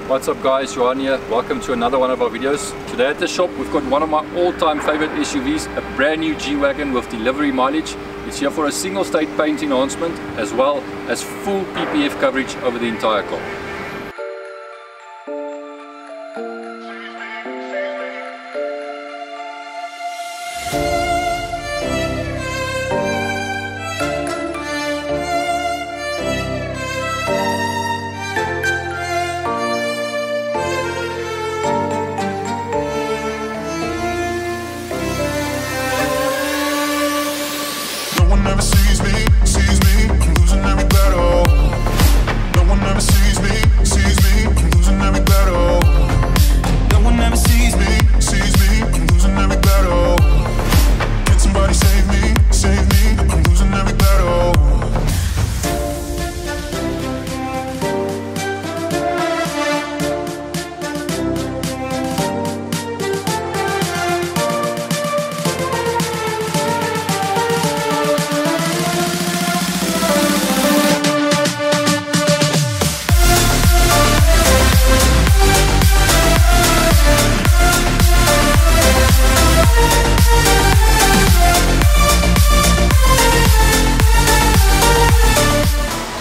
What's up guys, Johan here. Welcome to another one of our videos. Today at the shop we've got one of my all-time favorite SUVs, a brand new G-Wagon with delivery mileage. It's here for a single state paint enhancement as well as full PPF coverage over the entire car. Never sees me, I'm losing every battle. No one ever sees me, I'm losing every battle. No one ever sees me, I'm losing every battle. Can somebody save me, I'm losing every battle.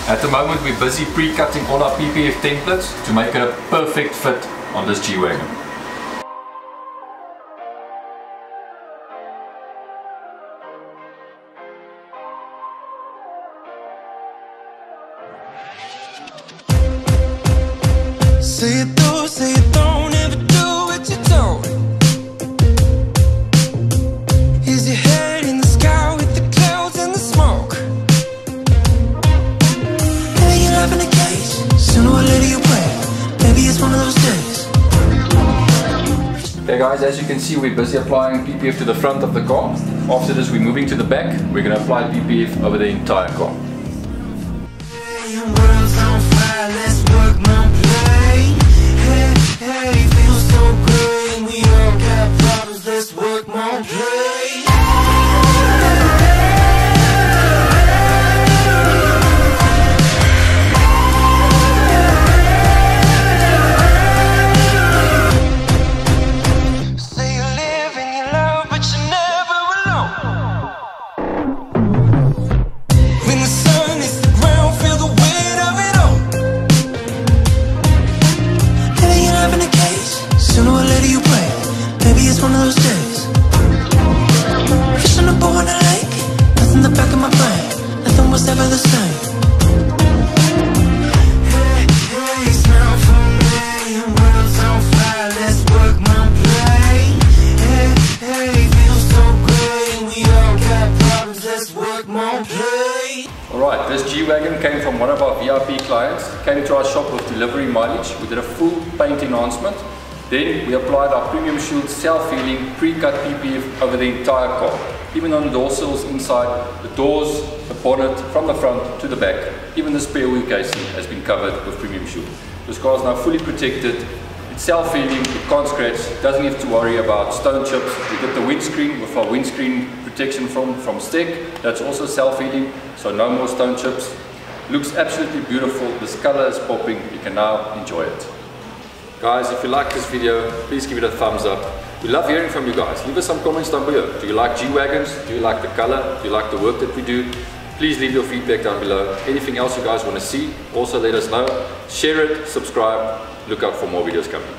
At the moment we're busy pre-cutting all our PPF templates to make it a perfect fit on this G-Wagon. Say it though, say it don't, never do what you don't. Is your head in the sky with the clouds and the smoke? In a cage, sooner or later you break. Maybe it's one of those days. Okay guys, as you can see we're busy applying PPF to the front of the car. After this we're moving to the back. We're going to apply PPF over the entire car. World's on fire, let's work my play. Hey, hey, feels so good. We all got problems, let's work my play. Sooner or later you break. Maybe it's one of those days. Fish on a boat on a lake. Nothing in the back of my brain. Nothing was ever the same. Hey, hey, smile for me. World's on fire, let's work my play. Hey, hey, feels so good. We all got problems, let's work my play. Alright, this G-Wagon came from one of our VIP clients. Came to our shop with delivery mileage. We did a full paint enhancement. Then we applied our premium shield self-healing pre-cut PPF over the entire car. Even on the door sills inside, the doors, the bonnet, from the front to the back. Even the spare wheel casing has been covered with premium shield. This car is now fully protected. It's self-healing, it can't scratch, doesn't have to worry about stone chips. We did the windscreen with our windscreen protection film from Stek. That's also self-healing, so no more stone chips. Looks absolutely beautiful. This color is popping. You can now enjoy it. Guys, if you like this video, please give it a thumbs up. We love hearing from you guys. Leave us some comments down below. Do you like G-Wagons? Do you like the color? Do you like the work that we do? Please leave your feedback down below. Anything else you guys want to see, also let us know. Share it, subscribe, look out for more videos coming.